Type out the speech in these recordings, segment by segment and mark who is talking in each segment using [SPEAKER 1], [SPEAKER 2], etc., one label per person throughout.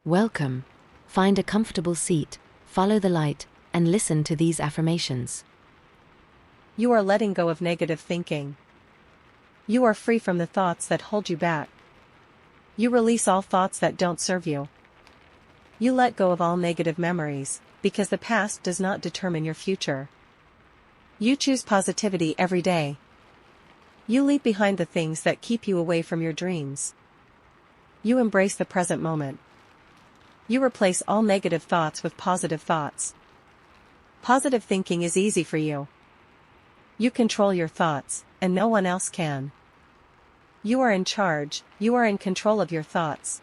[SPEAKER 1] Welcome. Find a comfortable seat, follow the light, and listen to these affirmations.
[SPEAKER 2] You are letting go of negative thinking. You are free from the thoughts that hold you back. You release all thoughts that don't serve you. You let go of all negative memories, because the past does not determine your future. You choose positivity every day. You leave behind the things that keep you away from your dreams. You embrace the present moment. You replace all negative thoughts with positive thoughts. Positive thinking is easy for you. You control your thoughts, and no one else can. You are in charge, you are in control of your thoughts.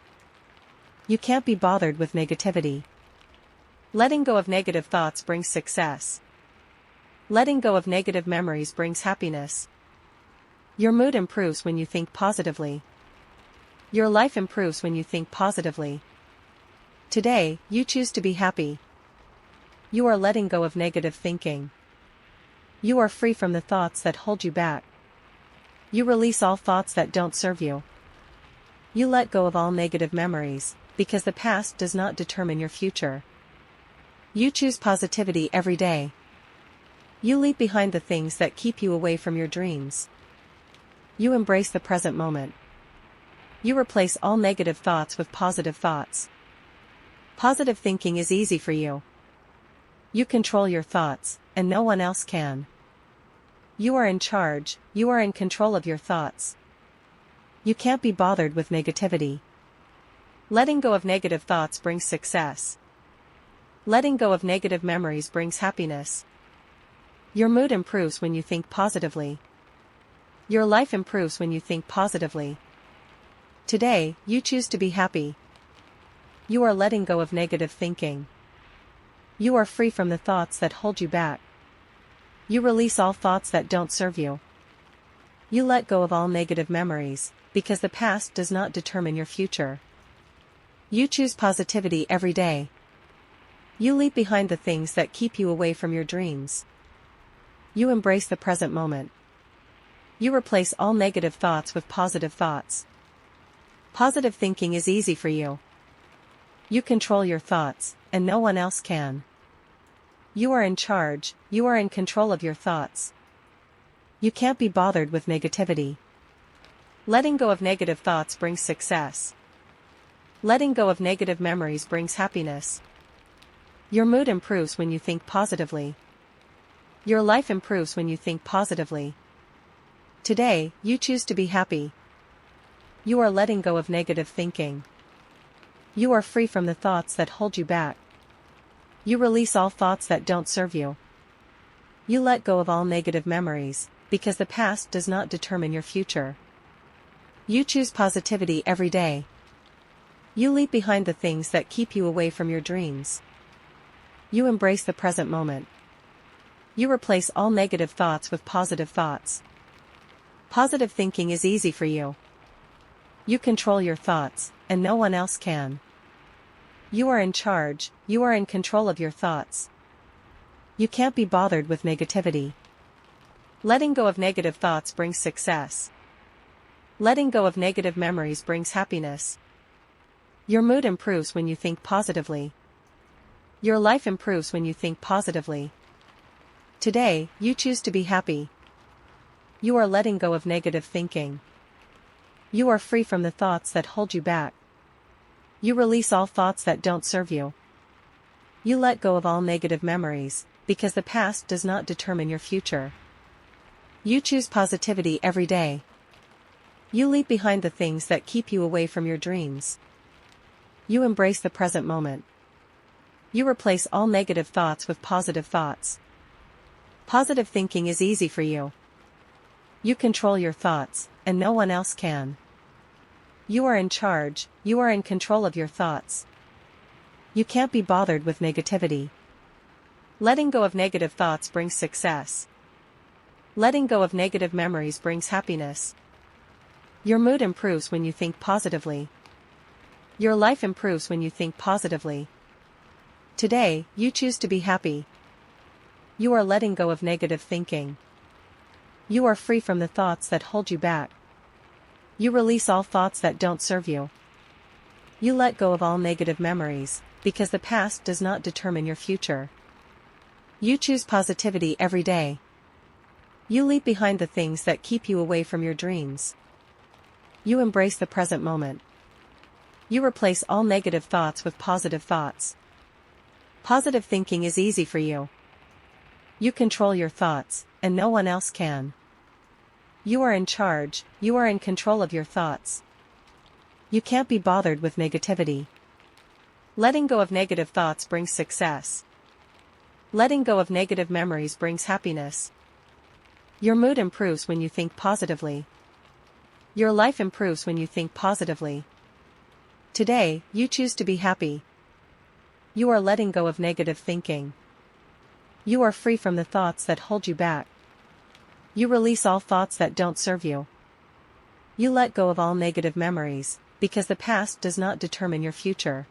[SPEAKER 2] You can't be bothered with negativity. Letting go of negative thoughts brings success. Letting go of negative memories brings happiness. Your mood improves when you think positively. Your life improves when you think positively. Today, you choose to be happy. You are letting go of negative thinking. You are free from the thoughts that hold you back. You release all thoughts that don't serve you. You let go of all negative memories, because the past does not determine your future. You choose positivity every day. You leave behind the things that keep you away from your dreams. You embrace the present moment. You replace all negative thoughts with positive thoughts. Positive thinking is easy for you. You control your thoughts, and no one else can. You are in charge, you are in control of your thoughts. You can't be bothered with negativity. Letting go of negative thoughts brings success. Letting go of negative memories brings happiness. Your mood improves when you think positively. Your life improves when you think positively. Today, you choose to be happy. You are letting go of negative thinking. You are free from the thoughts that hold you back. You release all thoughts that don't serve you. You let go of all negative memories, because the past does not determine your future. You choose positivity every day. You leave behind the things that keep you away from your dreams. You embrace the present moment. You replace all negative thoughts with positive thoughts. Positive thinking is easy for you. You control your thoughts, and no one else can. You are in charge, you are in control of your thoughts. You can't be bothered with negativity. Letting go of negative thoughts brings success. Letting go of negative memories brings happiness. Your mood improves when you think positively. Your life improves when you think positively. Today, you choose to be happy. You are letting go of negative thinking. You are free from the thoughts that hold you back. You release all thoughts that don't serve you. You let go of all negative memories, because the past does not determine your future. You choose positivity every day. You leave behind the things that keep you away from your dreams. You embrace the present moment. You replace all negative thoughts with positive thoughts. Positive thinking is easy for you. You control your thoughts, and no one else can. You are in charge, you are in control of your thoughts. You can't be bothered with negativity. Letting go of negative thoughts brings success. Letting go of negative memories brings happiness. Your mood improves when you think positively. Your life improves when you think positively. Today, you choose to be happy. You are letting go of negative thinking. You are free from the thoughts that hold you back. You release all thoughts that don't serve you. You let go of all negative memories, because the past does not determine your future. You choose positivity every day. You leave behind the things that keep you away from your dreams. You embrace the present moment. You replace all negative thoughts with positive thoughts. Positive thinking is easy for you. You control your thoughts, and no one else can. You are in charge, you are in control of your thoughts. You can't be bothered with negativity. Letting go of negative thoughts brings success. Letting go of negative memories brings happiness. Your mood improves when you think positively. Your life improves when you think positively. Today, you choose to be happy. You are letting go of negative thinking. You are free from the thoughts that hold you back. You release all thoughts that don't serve you. You let go of all negative memories, because the past does not determine your future. You choose positivity every day. You leave behind the things that keep you away from your dreams. You embrace the present moment. You replace all negative thoughts with positive thoughts. Positive thinking is easy for you. You control your thoughts, and no one else can. You are in charge, you are in control of your thoughts. You can't be bothered with negativity. Letting go of negative thoughts brings success. Letting go of negative memories brings happiness. Your mood improves when you think positively. Your life improves when you think positively. Today, you choose to be happy. You are letting go of negative thinking. You are free from the thoughts that hold you back. You release all thoughts that don't serve you. You let go of all negative memories, because the past does not determine your future.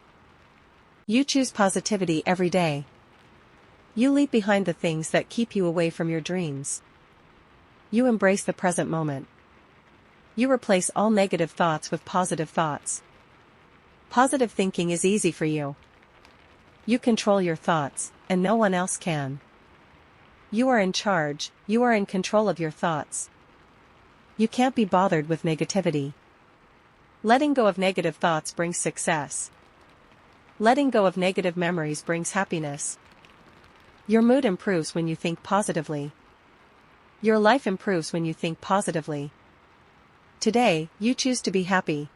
[SPEAKER 2] You choose positivity every day. You leave behind the things that keep you away from your dreams. You embrace the present moment. You replace all negative thoughts with positive thoughts. Positive thinking is easy for you. You control your thoughts, and no one else can. You are in charge, you are in control of your thoughts. You can't be bothered with negativity. Letting go of negative thoughts brings success. Letting go of negative memories brings happiness. Your mood improves when you think positively. Your life improves when you think positively. Today, you choose to be happy.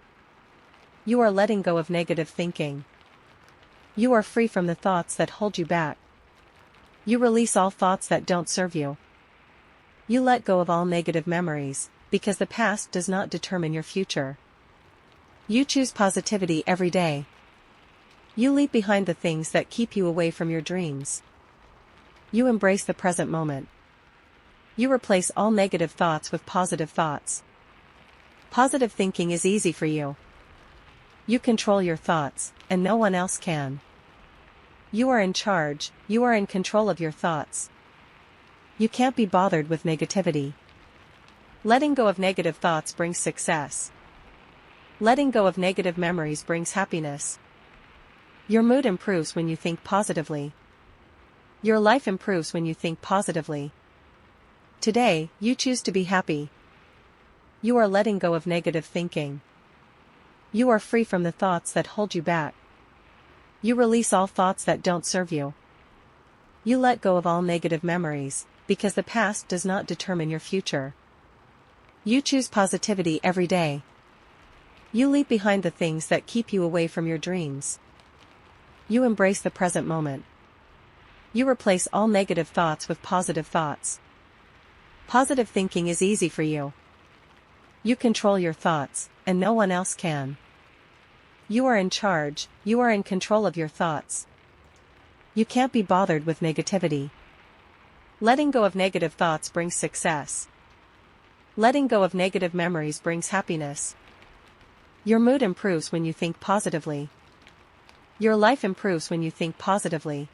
[SPEAKER 2] You are letting go of negative thinking. You are free from the thoughts that hold you back. You release all thoughts that don't serve you. You let go of all negative memories, because the past does not determine your future. You choose positivity every day. You leave behind the things that keep you away from your dreams. You embrace the present moment. You replace all negative thoughts with positive thoughts. Positive thinking is easy for you. You control your thoughts, and no one else can. You are in charge, you are in control of your thoughts. You can't be bothered with negativity. Letting go of negative thoughts brings success. Letting go of negative memories brings happiness. Your mood improves when you think positively. Your life improves when you think positively. Today, you choose to be happy. You are letting go of negative thinking. You are free from the thoughts that hold you back. You release all thoughts that don't serve you. You let go of all negative memories, because the past does not determine your future. You choose positivity every day. You leave behind the things that keep you away from your dreams. You embrace the present moment. You replace all negative thoughts with positive thoughts. Positive thinking is easy for you. You control your thoughts, and no one else can. You are in charge, you are in control of your thoughts. You can't be bothered with negativity. Letting go of negative thoughts brings success. Letting go of negative memories brings happiness. Your mood improves when you think positively. Your life improves when you think positively.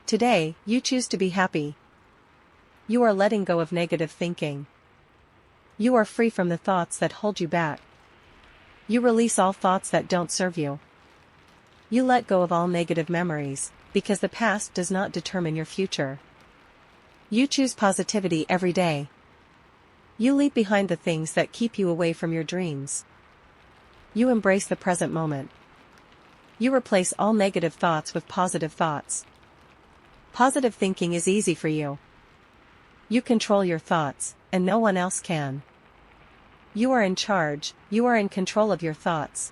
[SPEAKER 2] Today, you choose to be happy. You are letting go of negative thinking. You are free from the thoughts that hold you back. You release all thoughts that don't serve you. You let go of all negative memories, because the past does not determine your future. You choose positivity every day. You leave behind the things that keep you away from your dreams. You embrace the present moment. You replace all negative thoughts with positive thoughts. Positive thinking is easy for you. You control your thoughts, and no one else can. You are in charge, you are in control of your thoughts.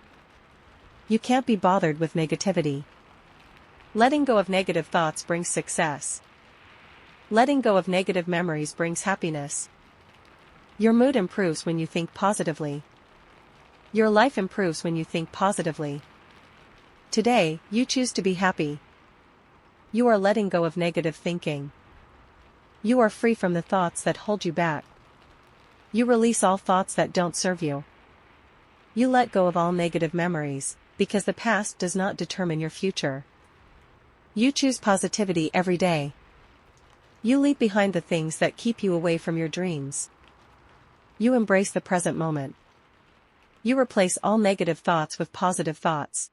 [SPEAKER 2] You can't be bothered with negativity. Letting go of negative thoughts brings success. Letting go of negative memories brings happiness. Your mood improves when you think positively. Your life improves when you think positively. Today, you choose to be happy. You are letting go of negative thinking. You are free from the thoughts that hold you back. You release all thoughts that don't serve you. You let go of all negative memories, because the past does not determine your future. You choose positivity every day. You leave behind the things that keep you away from your dreams. You embrace the present moment. You replace all negative thoughts with positive thoughts.